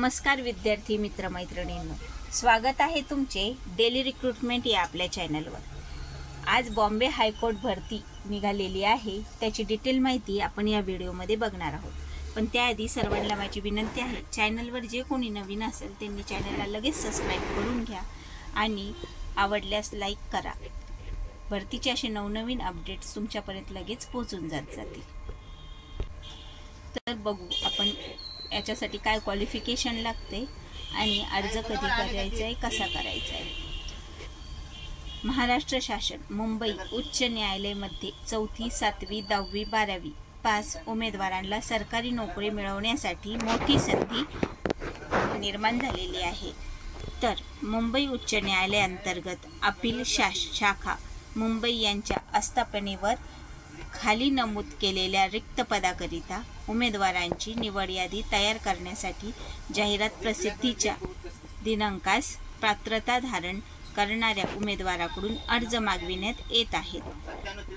नमस्कार विद्यार्थी मित्र मैत्रिणींनो, स्वागत आहे तुमचे डेली रिक्रूटमेंट या आपल्या चॅनलवर। आज बॉम्बे हायकोर्ट भरती निघालेली आहे, त्याची डिटेल माहिती आपण या व्हिडिओमध्ये बघणार आहोत। पण त्याआधी सर्वांना माझी विनंती आहे, चॅनलवर जे कोणी नवीन असेल त्यांनी चॅनलला लगेच सबस्क्राईब करून घ्या आणि आवडल्यास लाईक करा। भरतीचे असे नवनवीन अपडेट्स तुमच्यापर्यंत लगेच पोहोचून जातील। तर बघू आपण याच्यासाठी काय क्वालिफिकेशन लागते आणि अर्ज कधी करायचा आहे, कसा करायचा आहे। महाराष्ट्र शासन मुंबई उच्च न्यायालयामध्ये 4थी 7वी 10वी 12वी पास उमेदवारांना सरकारी नोकरी मिळवण्यासाठी मोठी संधी निर्माण झालेली आहे। तर मुंबई उच्च न्यायालयाअंतर्गत अपील शाखा मुंबई यांच्या आस्थापनेवर खाली नमूद केलेल्या रिक्त पदाकरिता उमेदवारांची निवड यादी तयार करण्यासाठी जाहिरात प्रसिद्धीच्या दिनांकास पात्रता धारण करणाऱ्या उमेदवाराकडून अर्ज मागविण्यात येत आहेत।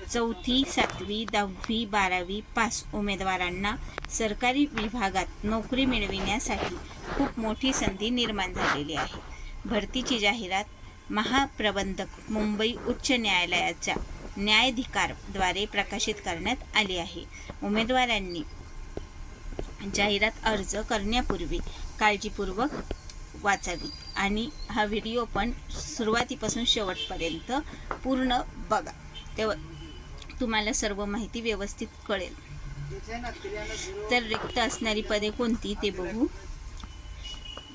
4थी 7वी 10वी 12वी पास उमेदवारांना सरकारी विभागात नोकरी मिळविण्यासाठी खूप मोठी संधी निर्माण झालेली आहे। भरतीची जाहिरात महाप्रबंधक मुंबई उच्च न्यायालयाच्या न्यायाधिकाराद्वारे प्रकाशित करण्यात आली आहे। उमेदवारांनी जाहिरात अर्ज करण्यापूर्वी काळजीपूर्वक वाचावी आणि हा व्हिडिओ पण सुरुवातीपासून शेवटपर्यंत पूर्ण बघा, तेव्हा तुम्हाला सर्व माहिती व्यवस्थित कळेल। तर रिक्त असणारी पदे कोणती ते बघू।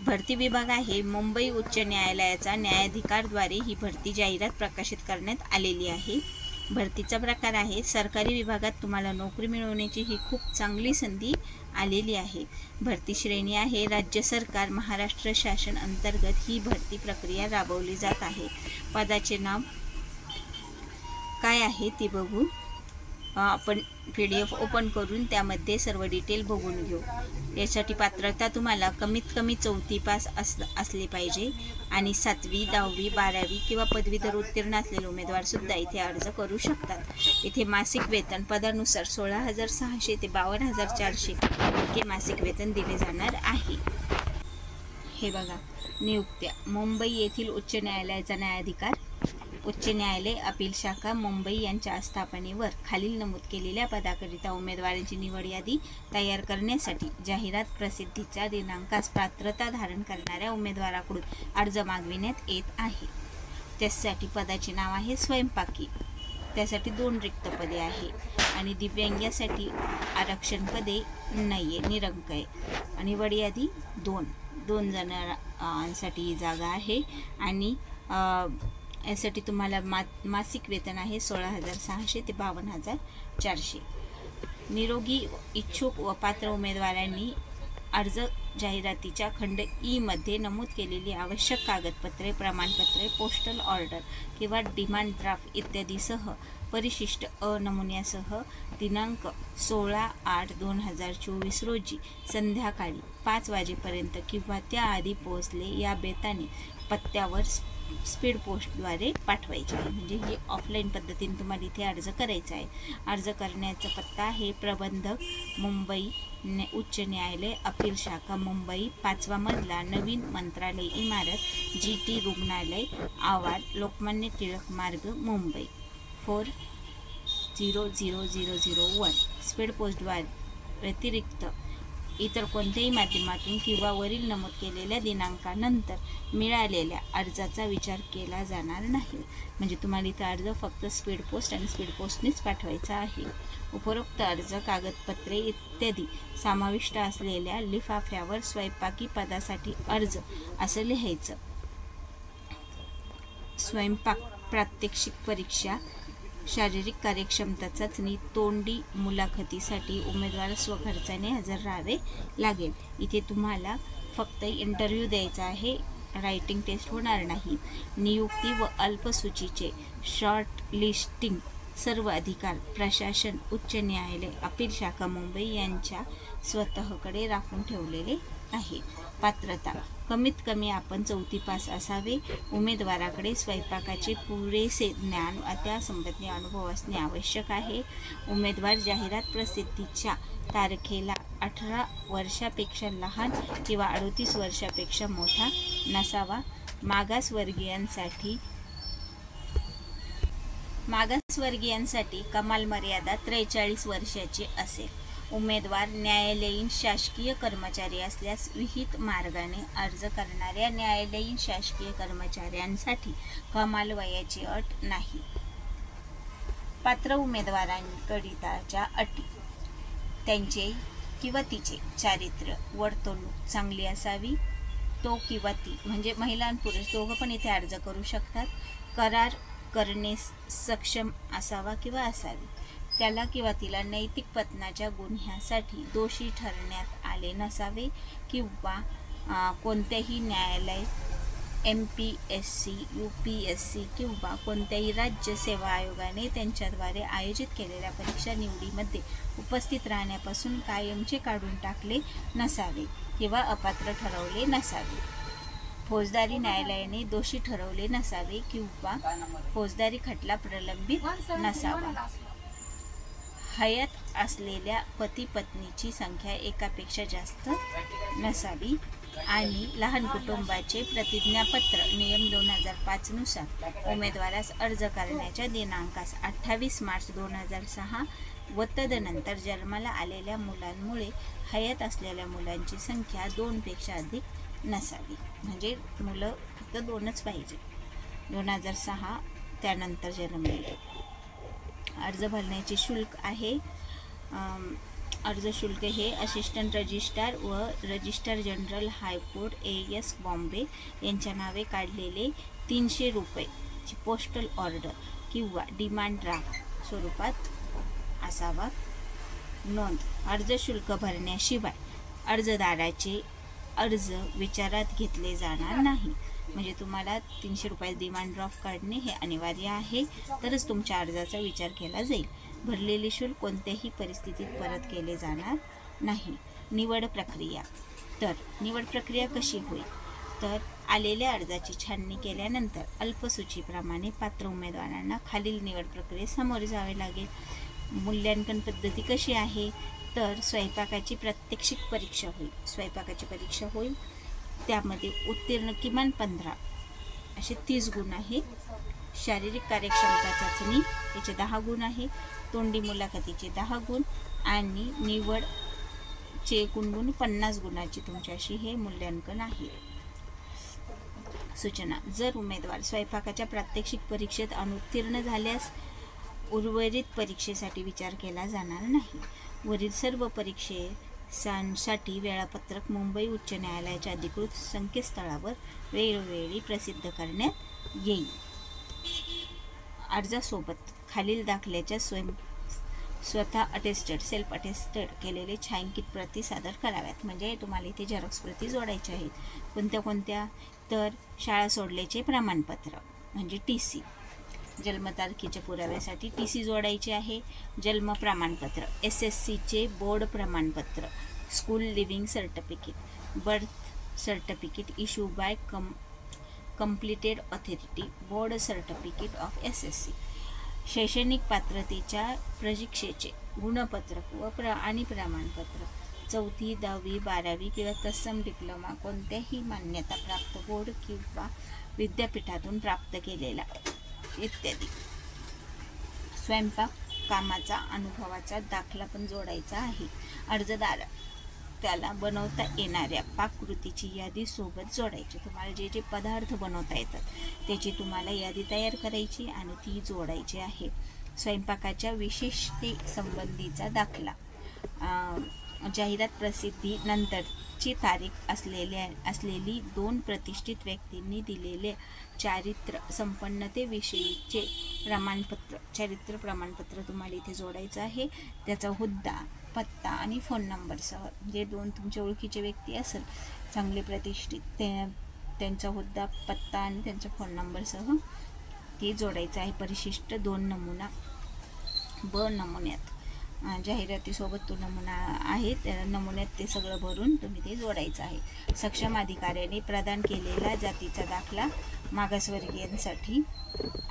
भरती विभाग आहे मुंबई उच्च न्यायालयाचा न्यायाधिकाराद्वारे ही भरती जाहिरात प्रकाशित करण्यात आलेली आहे। भरतीचा प्रकार आहे सरकारी विभागात तुम्हाला नोकरी मिळवण्याची ही खूप चांगली संधी आलेली आहे। भरती श्रेणी आहे राज्य सरकार महाराष्ट्र शासन अंतर्गत ही भरती प्रक्रिया राबवली जात आहे। पदाचे नाव काय आहे ते बघू। आपण PDF ओपन करून त्यामध्ये सर्व डिटेल बघून घेऊ। यासाठी पात्रता तुम्हाला कमीत कमी 4थी पास असले पाहिजे आणि 7वी 10वी 12वी किंवा पदवीधर उत्तीर्ण असलेले उमेदवार सुद्धा इथे अर्ज करू शकतात। इथे मासिक वेतन पदानुसार 16,600 ते 52,400 इतके मासिक वेतन दिले जाणार आहे। हे बघा, नियुक्त्या मुंबई येथील उच्च न्यायालयाचा न्यायाधिकार उच्च न्यायालय अपील शाखा मुंबई यांच्या आस्थापनेवर खालील नमूद केलेल्या पदाकरिता उमेदवारांची निवड यादी तयार करण्यासाठी जाहिरात प्रसिद्धीच्या दिनांकास पात्रता धारण करणाऱ्या उमेदवाराकडून अर्ज मागविण्यात येत आहे। त्यासाठी पदाचे नाव आहे स्वयंपाकी, त्यासाठी 2 रिक्त पदे आहे आणि दिव्यांगासाठी आरक्षण पदे नाही आहे, निरंक आहे आणि निवड यादी 2 जणांसाठी जागा आहे आणि यासाठी तुम्हाला मासिक वेतन आहे 16,600 ते 52,400। निरोगी इच्छुक व पात्र उमेदवारांनी अर्ज जाहिरातीच्या खंड ई मध्ये नमूद केलेली आवश्यक कागदपत्रे प्रमाणपत्रे पोस्टल ऑर्डर किंवा डिमांड ड्राफ्ट इत्यादीसह परिशिष्ट नमुन्यासह दिनांक 16/8/2024 रोजी संध्याकाळी 5 वाजेपर्यंत किंवा त्याआधी पोहोचले या बेताने पत्त्यावर स्पीड पोस्टद्वारे पाठवायचे आहे। म्हणजे ही ऑफलाईन पद्धतीने तुम्हाला इथे अर्ज करायचा आहे। अर्ज करण्याचा पत्ता आहे प्रबंधक मुंबई उच्च न्यायालय अपील शाखा मुंबई 5वा मजला नवीन मंत्रालय इमारत GT रुग्णालय आवार लोकमान्य टिळक मार्ग मुंबई 400001। स्पीड पोस्टद्वारे व्यतिरिक्त इतर कोणत्याही माध्यमातून किंवा वरील नमूद केलेल्या दिनांकानंतर मिळालेल्या अर्जाचा विचार केला जाणार नाही। म्हणजे तुम्हाला इथे अर्ज फक्त स्पीड पोस्ट आणि स्पीड पोस्टनेच पाठवायचा आहे। उपरोक्त अर्ज कागदपत्रे इत्यादी समाविष्ट असलेल्या लिफाफ्यावर स्वयंपाकी पदासाठी अर्ज असं लिहायचं। स्वयंपाक प्रात्यक्षिक परीक्षा शारीरिक कार्यक्षमता चाचणी तोंडी मुलाखतीसाठी उमेदवार स्वखर्चाने हजर राहावे लागेल। इथे तुम्हाला फक्त इंटरव्ह्यू द्यायचा आहे, रायटिंग टेस्ट होणार नाही। नियुक्ती व अल्पसूचीचे शॉर्ट लिस्टिंग सर्व अधिकार प्रशासन उच्च न्यायालय अपील शाखा मुंबई यांच्या स्वतःकडे राखून ठेवलेले आहे। पात्रता कमीत कमी आपण 4थी पास असावे। उमेदवाराकडे स्वयंपाकाचे पुरेसे ज्ञान व त्यासंबंधी अनुभव असणे आवश्यक आहे। उमेदवार जाहिरात प्रसिद्धीच्या तारखेला 18 वर्षापेक्षा लहान किंवा 38 वर्षापेक्षा मोठा नसावा. मागासवर्गीयांसाठी कमाल मर्यादा 43 वर्षाची असेल. उमेदवार न्यायालयीन शासकीय कर्मचारी असल्यास विहित मार्गाने अर्ज करणाऱ्या न्यायालयीन शासकीय कर्मचाऱ्यांसाठी कमाल वयाची अट नाही. पात्र उमेदवारांकरिताच्या अटी: त्यांचे किंवा तिचे चारित्र्य, वर्तणूक चांगली असावी. तो किंवा ती म्हणजे महिला आणि पुरुष दोघं पण इथे अर्ज करू शकतात. करार करणे सक्षम असावा किंवा असावी. त्याला किंवा तिला नैतिक पतनाच्या गुन्ह्यासाठी दोषी ठरवण्यात आले नसावे किंवा कोणत्याही न्यायालय, MPSC, UPSC किंवा कोणत्याही राज्य सेवा आयोगाने त्यांच्याद्वारे आयोजित केलेल्या परीक्षा निवडीमध्ये उपस्थित राहण्यापासून कायमचे काढून टाकले नसावे किंवा अपात्र ठरवले नसावे. फौजदारी न्यायालयाने दोषी ठरवले नसावे किंवा फौजदारी खटला प्रलंबित नसावा. हयात असलेल्या पती पत्नीची संख्या एकापेक्षा जास्त नसावी आणि लहान कुटुंबाचे प्रतिज्ञापत्र नियम 2005 नुसार उमेदवारास अर्ज करण्याच्या दिनांकास 28 मार्च 2006 व तदनंतर जन्माला आलेल्या मुलांमुळे हयात असलेल्या मुलांची संख्या 2 पेक्षा अधिक नसावी. म्हणजे मुलं फक्त 2च पाहिजे. 2006 त्यानंतर जन्मलेले. अर्ज भरण्याचे शुल्क आहे. अर्ज शुल्क हे असिस्टंट रजिस्ट्रार व registrar general high court AS Bombay यांच्या नावे काढलेले 300 रुपयाची पोस्टल ऑर्डर किंवा डिमांड ड्राफ्ट स्वरूपात असावा. नोंद: अर्ज शुल्क भरण्याशिवाय अर्जदाराचे अर्ज विचारात घेतले जाणार नाही. म्हणजे तुम्हाला 300 रुपये डिमांड ड्राफ्ट काढणे हे अनिवार्य आहे, तरच तुमच्या अर्जाचा विचार केला जाईल. भरलेले शुल्क कोणत्याही परिस्थितीत परत केले जाणार नाही. निवड प्रक्रिया: तर निवड प्रक्रिया कशी होईल? तर आलेल्या अर्जाची छाननी केल्यानंतर अल्पसूचीप्रमाणे पात्र उमेदवारांना खालील निवड प्रक्रियेस सामोरे जावे लागेल. मूल्यांकन पद्धती कशी आहे? तर स्वयंपाकाची प्रात्यक्षिक परीक्षा होईल. त्यामध्ये उत्तीर्ण किमान 15 असे 30 गुण आहे. शारीरिक कार्यक्षमता चाचणी याचे 10 गुण आहे. तोंडी मुलाखतीचे 10 गुण आणि निवडचे एकूण गुण 50 गुणाची तुमच्याशी हे मूल्यांकन आहे. सूचना: जर उमेदवार स्वयंपाकाच्या प्रात्यक्षिक परीक्षेत अनुत्तीर्ण झाल्यास उर्वरित परीक्षेसाठी विचार केला जाणार नाही. वरील सर्व परीक्षेसाठी वेळापत्रक मुंबई उच्च न्यायालयाच्या अधिकृत संकेतस्थळावर वेळोवेळी प्रसिद्ध करण्यात येईल. अर्जासोबत खालील दाखल्याच्या स्वतः सेल्फ अटेस्टेड केलेले छायांकित प्रती सादर कराव्यात. म्हणजे तुम्हाला इथे झेरॉक्स प्रती जोडायच्या आहेत. कोणत्या? तर शाळा सोडल्याचे प्रमाणपत्र म्हणजे TC, जन्मतारखेच्या पुराव्यासाठी TC जोडायचे आहे. जन्म प्रमाणपत्र, SSCचे बोर्ड प्रमाणपत्र, school living certificate, birth certificate issue bye completed authority, board certificate of SSC, शैक्षणिक पात्रतेच्या परीक्षेचे गुणपत्रक व आणि प्रमाणपत्र, 4वी, 10वी, 12वी किंवा तत्सम डिप्लोमा कोणत्याही मान्यताप्राप्त बोर्ड किंवा विद्यापीठातून प्राप्त केलेला इत्यादी. स्वयंपाक कामाचा अनुभवाचा दाखला पण जोडायचा आहे. अर्जदार त्याला बनवता येणाऱ्या पाककृतीची यादी सोबत जोडायची. तुम्हाला जे जे पदार्थ बनवता येतात त्याची तुम्हाला यादी तयार करायची आणि ती जोडायची आहे. स्वयंपाकाच्या विशेषतेसंबंधीचा दाखला, जाहिरात प्रसिद्धी नंतरची तारीख असलेली 2 प्रतिष्ठित व्यक्तींनी दिलेले चारित्र्य संपन्नतेविषयीचे प्रमाणपत्र, चारित्र्य प्रमाणपत्र तुम्हाला इथे जोडायचं आहे. त्याचा हुद्दा, पत्ता आणि फोन नंबरसह. जे 2 तुमच्या ओळखीचे व्यक्ती असेल चांगले प्रतिष्ठित त्यांचा हुद्दा, पत्ता आणि त्यांचा फोन नंबरसह ते जोडायचं आहे. परिशिष्ट 2 नमुना ब नमुन्यात, जाहिरातीसोबत तो नमुना आहे त्या नमुन्यात ते सगळं भरून तुम्ही ते जोडायचं आहे. सक्षम अधिकाऱ्याने प्रदान केलेला जातीचा दाखला मागासवर्गीयांसाठी,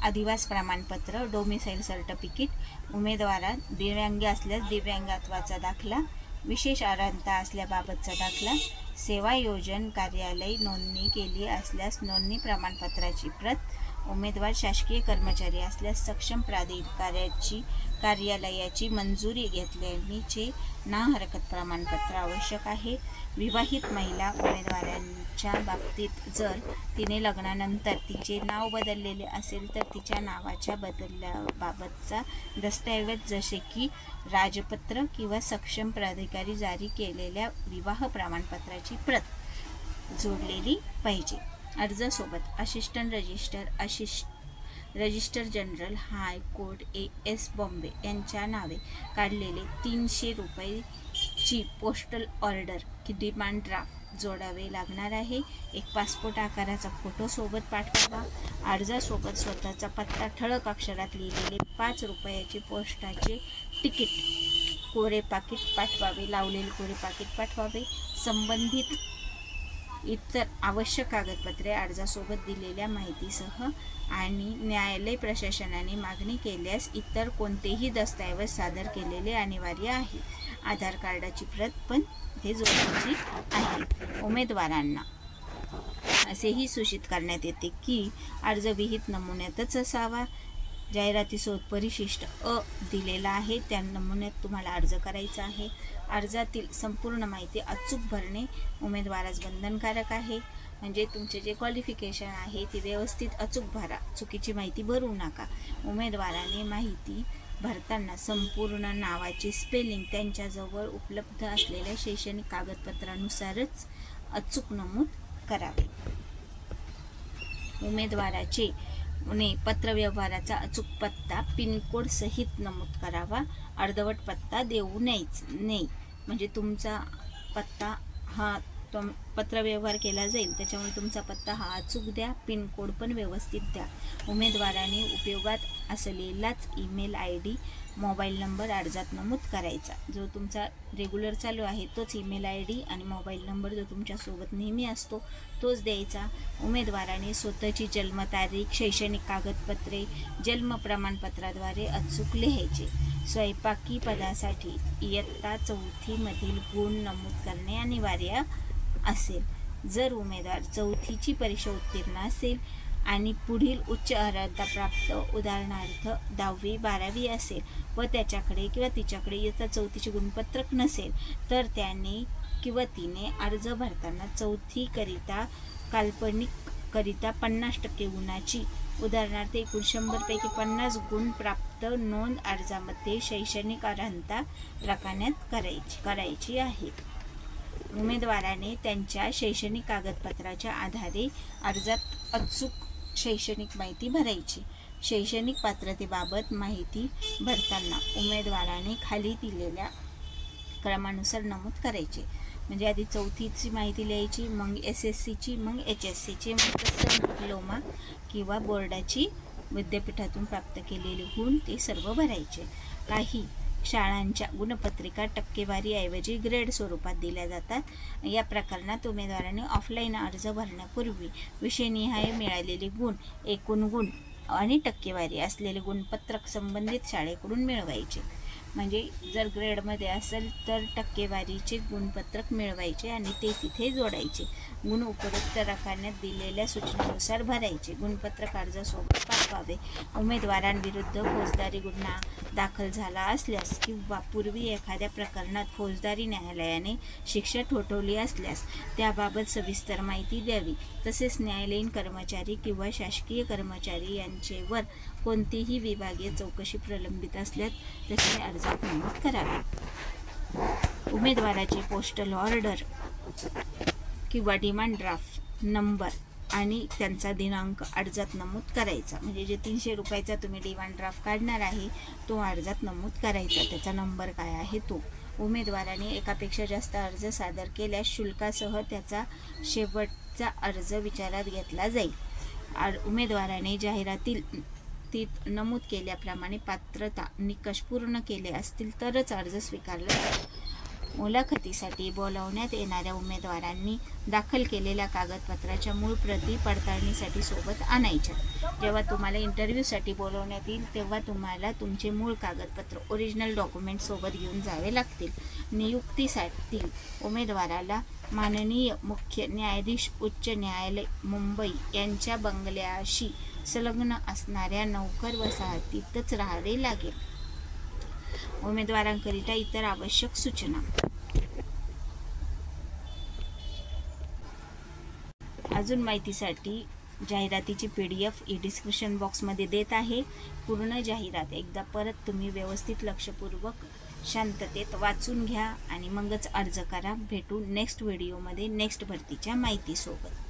अधिवास प्रमाणपत्र, डोमिसाईल सर्टिफिकेट, उमेदवारात दिव्यांग असल्यास दिव्यांगत्वाचा दाखला, विशेष अर्हता असल्याबाबतचा दाखला, सेवायोजन कार्यालय नोंदणी केली असल्यास नोंदणी प्रमाणपत्राची प्रत, उमेदवार शासकीय कर्मचारी असल्यास सक्षम प्राधिकाऱ्याची कार्यालयाची मंजुरी घेतल्याचे ना हरकत प्रमाणपत्र आवश्यक आहे. विवाहित महिला उमेदवारांच्या बाबतीत जर तिने लग्नानंतर तिचे नाव बदललेले असेल तर तिच्या नावाच्या बदलाबाबतचा दस्तऐवज जसे की राजपत्र किंवा सक्षम प्राधिकारी जारी केलेल्या विवाह प्रमाणपत्राची प्रत जोडलेली पाहिजे. अर्जासोबत assistant register general high court S Bombay यांच्या नावे काढलेले 300 रुपयाची पोस्टल ऑर्डर की डिमांड ड्राफ्ट जोडावे लागणार आहे. एक पासपोर्ट आकाराचा फोटो सोबत पाठवावा. अर्जासोबत स्वतःचा पत्ता ठळक अक्षरात लिहिलेले 5 रुपयाचे पोस्टाचे तिकीट, कोरे पाकिट पाठवावे. लावलेले कोरे पाकिट पाठवावे. संबंधित इतर आवश्यक कागदपत्रे अर्जासोबत दिलेल्या माहितीसह आणि न्यायालय प्रशासनाने मागणी केल्यास इतर कोणतेही दस्तऐवज सादर केलेले अनिवार्य आहे. आधार कार्डाची प्रत पण हे जोडायची आहे. उमेदवारांना असेही सूचित करण्यात येते की अर्ज विहित नमुन्यातच असावा. जाहिरातीसोबत परिशिष्ट अ दिलेला आहे, त्या नमुन्यात तुम्हाला अर्ज करायचा आहे. अर्जातील संपूर्ण माहिती अचूक भरणे उमेदवारास बंधनकारक आहे. म्हणजे तुमचे जे क्वालिफिकेशन आहे ते व्यवस्थित अचूक भरा, चुकीची माहिती भरू नका. उमेदवाराने माहिती भरताना संपूर्ण नावाचे स्पेलिंग त्यांच्याजवळ उपलब्ध असलेल्या शैक्षणिक कागदपत्रानुसारच अचूक नमूद करावे. उमेदवाराचे पत्रव्यवहाराचा अचूक पत्ता पिनकोड सहित नमूद करावा. अर्धवट पत्ता देऊ नाही. म्हणजे तुमचा पत्ता हा पत्रव्यवहार केला जाईल त्याच्यामुळे तुमचा पत्ता हा अचूक द्या. पिनकोड पण व्यवस्थित द्या. उमेदवाराने उपयोगात असलेलाच ईमेल ID, मोबाईल नंबर अर्जात नमूद करायचा. जो तुमचा रेग्युलर चालू आहे तोच ईमेल ID आणि मोबाईल नंबर जो तुमच्यासोबत नेहमी असतो तोच द्यायचा. उमेदवाराने स्वतःची जन्मतारीख, शैक्षणिक कागदपत्रे जन्म प्रमाणपत्राद्वारे अचूक लिहायचे. स्वयंपाकी पदासाठी इयत्ता 4थी मधील गुण नमूद करणे अनिवार्य असेल. जर उमेदवार 4थीची परीक्षा उत्तीर्ण असेल आणि पुढील उच्च अर्हता प्राप्त उदाहरणार्थ 10वी 12वी असेल व त्याच्याकडे किंवा तिच्याकडे इयत्ता 4थीचे गुणपत्रक नसेल तर त्याने किंवा तिने अर्ज भरताना 4थीकरिता काल्पनिककरिता 50% गुणाची उदाहरणार्थ एकूण 100पैकी 50 गुण प्राप्त नोंद अर्जामध्ये शैक्षणिक अर्हता रकान्यात करायची आहे. उमेदवाराने त्यांच्या शैक्षणिक कागदपत्राच्या आधारे अर्जात अचूक शैक्षणिक माहिती भरायची. शैक्षणिक पात्रतेबाबत माहिती भरताना उमेदवाराने खाली दिलेल्या क्रमानुसार नमूद करायचे. म्हणजे आधी 4थीची माहिती लिहायची, मग SSCची, मग HSCची, मग तसं डिप्लोमा किंवा बोर्डाची विद्यापीठातून प्राप्त केलेले गुण ते सर्व भरायचे. काही शाळांच्या गुणपत्रिका टक्केवारीऐवजी ग्रेड स्वरूपात दिल्या जातात. या प्रकरणात उमेदवाराने ऑफलाईन अर्ज भरण्यापूर्वी विषयनिहाय मिळालेले गुण, एकूण गुण आणि टक्केवारी असलेले गुणपत्रक संबंधित शाळेकडून मिळवायचे. म्हणजे जर ग्रेडमध्ये असेल तर टक्केवारीचे गुणपत्रक मिळवायचे आणि ते तिथे जोडायचे. गुण उपरोक्त रकान्यात दिलेल्या सूचनेनुसार भरायचे. गुणपत्रक अर्जासोबत पाठवावे. उमेदवारांविरुद्ध फौजदारी गुन्हा दाखल झाला असल्यास किंवा पूर्वी एखाद्या प्रकरणात फौजदारी न्यायालयाने शिक्षा ठोठावली असल्यास त्याबाबत सविस्तर माहिती द्यावी. तसेच न्यायालयीन कर्मचारी किंवा शासकीय कर्मचारी यांच्यावर कोणतीही विभागीय चौकशी प्रलंबित असल्यास त्याचे अर्जात नमूद करावे. उमेदवाराची पोस्टल ऑर्डर किंवा डिमांड ड्राफ्ट नंबर आणि त्यांचा दिनांक अर्जात नमूद करायचा. म्हणजे जे 300 रुपयाचा तुम्ही डिमांड ड्राफ्ट काढणार आहे तो अर्जात नमूद करायचा. त्याचा नंबर काय आहे तो. उमेदवाराने एकापेक्षा जास्त अर्ज सादर केल्यास शुल्कासह त्याचा शेवटचा अर्ज विचारात घेतला जाईल. उमेदवाराने जाहिरातीत नमूद केल्याप्रमाणे पात्रता निकष पूर्ण केले असतील तरच अर्ज स्वीकारला जाईल. मुलाखतीसाठी बोलावण्यात येणाऱ्या उमेदवारांनी दाखल केलेल्या कागदपत्राच्या मूळ प्रती पडताळणीसाठी सोबत आणायच्या. जेव्हा तुम्हाला इंटरव्ह्यूसाठी बोलावण्यात येईल तेव्हा तुम्हाला तुमचे मूळ कागदपत्र ओरिजिनल डॉक्युमेंट सोबत घेऊन जावे लागतील. नियुक्तीसाठी उमेदवाराला माननीय मुख्य न्यायाधीश उच्च न्यायालय मुंबई यांच्या बंगल्याशी संलग्न असणाऱ्या नौकर वसाहतीतच राहावे लागेल. उमेदवारांकरिता इतर आवश्यक सूचना. अजून माहितीसाठी जाहिरातीची PDF डिस्क्रिप्शन बॉक्समध्ये देत आहे. पूर्ण जाहिरात एकदा परत तुम्ही व्यवस्थित लक्षपूर्वक शांततेत वाचून घ्या आणि मगच अर्ज करा. भेटू नेक्स्ट व्हिडिओमध्ये नेक्स्ट भरतीच्या माहितीसोबत.